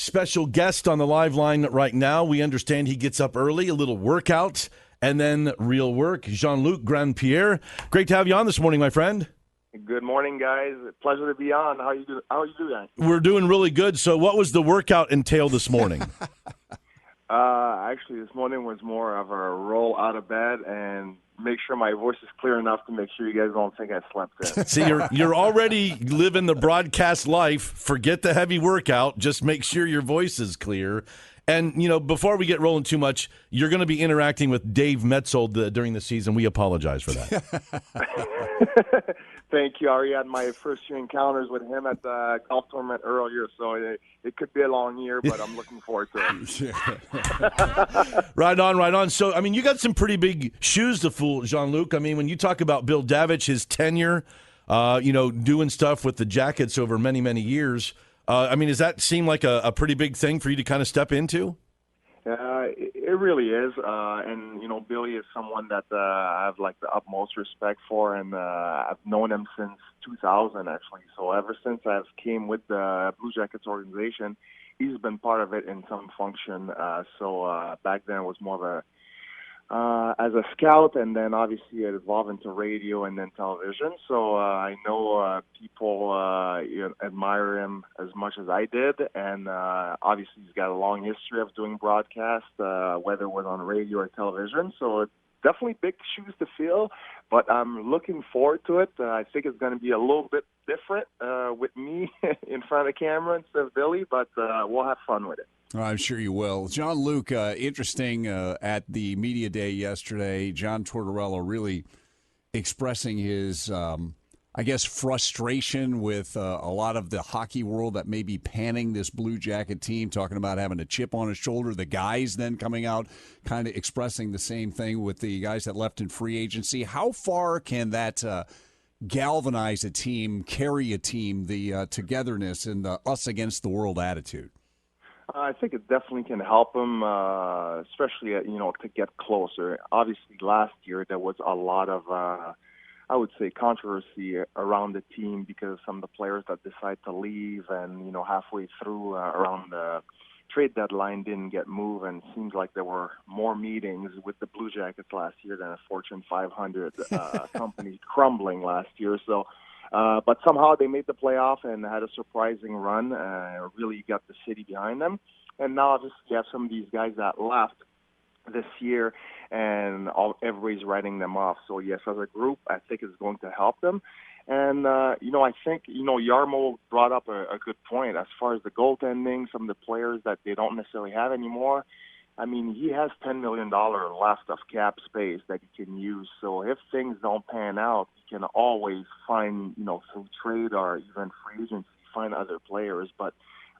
special guest on the live line right now. We understand he gets up early, a little workout, and then real work. Jean-Luc Grand-Pierre, great to have you on this morning, my friend. Good morning, guys. Pleasure to be on. How you doing? We're doing really good. So what was the workout entail this morning? Actually, this morning was more of a roll out of bed and make sure my voice is clear enough to make sure you guys don't think I slept in. See, you're already living the broadcast life. Forget the heavy workout. Just make sure your voice is clear. And, before we get rolling too much, you're going to be interacting with Dave Metzold during the season. We apologize for that. Thank you. I already had my first few encounters with him at the golf tournament earlier, so it could be a long year, but I'm looking forward to it. Right on. So, you got some pretty big shoes to fill, Jean-Luc. When you talk about Bill Davidge, his tenure, doing stuff with the Jackets over many, many years, does that seem like a pretty big thing for you to kind of step into? It really is, and Billy is someone that I have the utmost respect for, and I've known him since 2000 actually. So ever since I've came with the Blue Jackets organization, he's been part of it in some function. So back then it was more of a as a scout, and then obviously it evolved into radio and then television. So I know people admire him as much as I did, and obviously he's got a long history of doing broadcast, whether it was on radio or television. So it's definitely big shoes to fill, but I'm looking forward to it. I think it's going to be a little bit different with me in front of the camera instead of Billy, but we'll have fun with it. I'm sure you will. Jean-Luc, interesting at the media day yesterday, John Tortorella really expressing his, frustration with a lot of the hockey world that may be panning this Blue Jacket team, talking about having a chip on his shoulder. The guys then coming out kind of expressing the same thing with the guys that left in free agency. How far can that galvanize a team, carry a team, the togetherness and the us against the world attitude? I think it definitely can help them, especially, to get closer. Obviously, last year there was a lot of, I would say, controversy around the team because some of the players that decided to leave and, halfway through around the trade deadline didn't get moved, and it seems like there were more meetings with the Blue Jackets last year than a Fortune 500 company crumbling last year. So, but somehow they made the playoff and had a surprising run, really got the city behind them. And now obviously you have some of these guys that left this year, and everybody's writing them off. So yes, as a group, I think it's going to help them. And, I think, Jarmo brought up a good point as far as the goaltending, some of the players that they don't necessarily have anymore. He has $10 million left of cap space that he can use. So if things don't pan out, he can always find, through trade or even free agency, find other players. But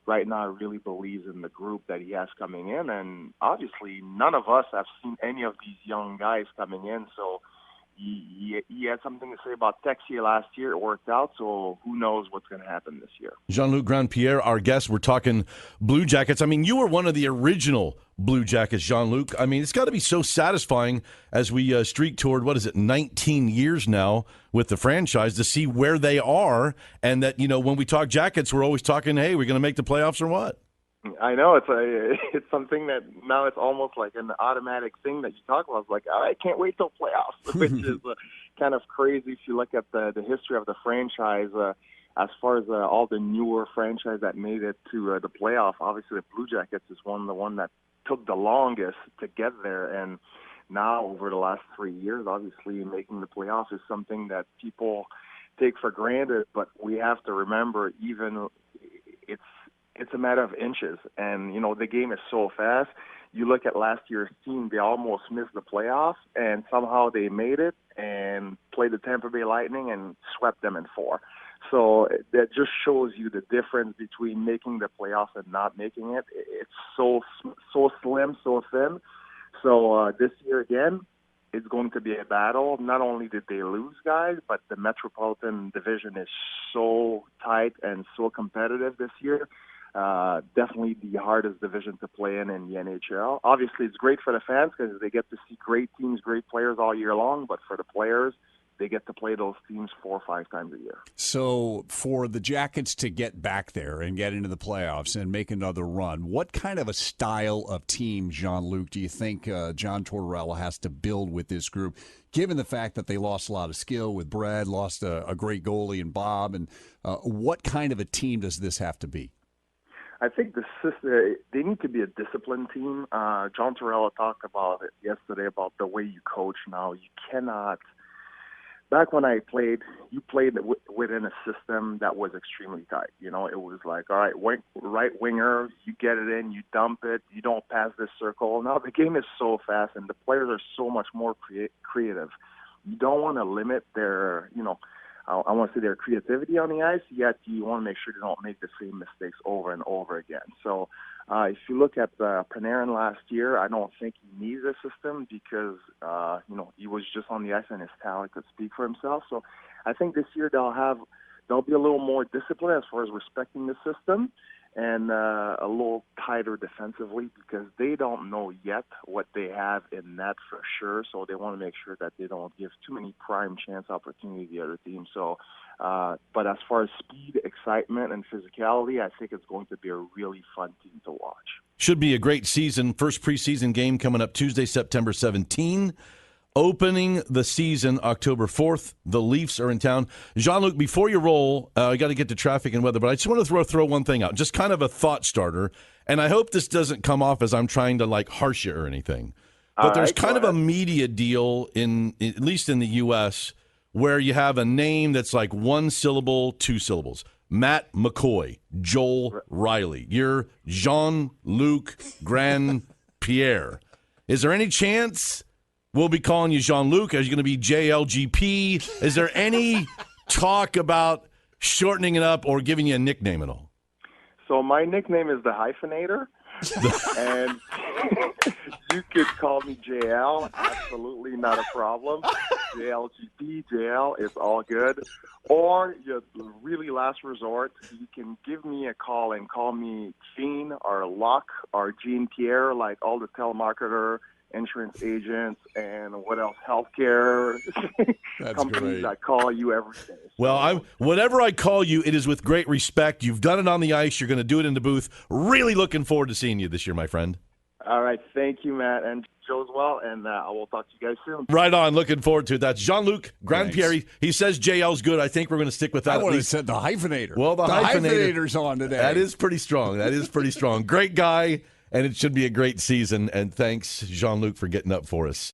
right now, I really believes in the group that he has coming in. And obviously, none of us have seen any of these young guys coming in. So he had something to say about Texier last year. It worked out, so who knows what's going to happen this year. Jean-Luc Grand-Pierre, our guest. We're talking Blue Jackets. You were one of the original Blue Jackets, Jean-Luc. It's got to be so satisfying as we streak toward, 19 years now with the franchise to see where they are, and that, when we talk Jackets, we're always talking, hey, we're going to make the playoffs or what? I know it's something that now it's almost like an automatic thing that you talk about. It's like, oh, I can't wait till playoffs, which is kind of crazy if you look at the history of the franchise. As far as all the newer franchise that made it to the playoff, obviously the Blue Jackets is the one that took the longest to get there. And now over the last 3 years, obviously making the playoffs is something that people take for granted. But we have to remember, even it's a matter of inches, and the game is so fast. You look at last year's team; they almost missed the playoffs, and somehow they made it and played the Tampa Bay Lightning and swept them in 4. So that just shows you the difference between making the playoffs and not making it. It's so slim, so thin. So this year again, it's going to be a battle. Not only did they lose guys, but the Metropolitan Division is so tight and so competitive this year. Definitely the hardest division to play in the NHL. Obviously, it's great for the fans because they get to see great teams, great players all year long. But for the players, they get to play those teams 4 or 5 times a year. So for the Jackets to get back there and get into the playoffs and make another run, what kind of a style of team, Jean-Luc, do you think John Tortorella has to build with this group, given the fact that they lost a lot of skill with Brad, lost a great goalie in Bob, and what kind of a team does this have to be? I think they need to be a disciplined team. John Tortorella talked about it yesterday about the way you coach now. You cannot. Back when I played, you played within a system that was extremely tight. You know, it was like, all right, right winger, you get it in, you dump it, you don't pass this circle. Now the game is so fast, and the players are so much more creative. You don't want to limit their, I want to say their creativity on the ice, yet you want to make sure they don't make the same mistakes over and over again. So if you look at Panarin last year, I don't think he needs a system because, he was just on the ice and his talent could speak for himself. So I think this year they'll be a little more disciplined as far as respecting the system and a little tighter defensively because they don't know yet what they have in net for sure. So they want to make sure that they don't give too many prime chance opportunity to the other team. So, but as far as speed, excitement, and physicality, I think it's going to be a really fun team to watch. Should be a great season. First preseason game coming up Tuesday, September 17. Opening the season October 4th. The Leafs are in town. Jean-Luc, before you roll, I got to get to traffic and weather, but I just want to throw one thing out, just kind of a thought starter. And I hope this doesn't come off as I'm trying to harsh you or anything. But there's kind of a media deal, at least in the U.S., where you have a name that's like 1 syllable, 2 syllables. Matt McCoy, Joel Riley. You're Jean-Luc Grand-Pierre. Is there any chance we'll be calling you Jean-Luc? Are you going to be JLGP? Is there any talk about shortening it up or giving you a nickname at all? So my nickname is the Hyphenator, and you could call me JL. Absolutely not a problem. JLGP, JL, it's all good. Or, really last resort, you can give me a call and call me Gene or Luck or Jean-Pierre, like all the telemarketer insurance agents and what else, healthcare companies that call you every day. Well, whatever I call you, it is with great respect. You've done it on the ice. You're going to do it in the booth. Really looking forward to seeing you this year, my friend. All right. Thank you, Matt, and Joe as well, and I will talk to you guys soon. Right on. Looking forward to it. That's Jean-Luc Grand-Pierre. He says JL's good. I think we're going to stick with that. I would have said the Hyphenator. Well, the Hyphenator's on today. That is pretty strong. Great guy. And it should be a great season. And thanks, Jean-Luc, for getting up for us.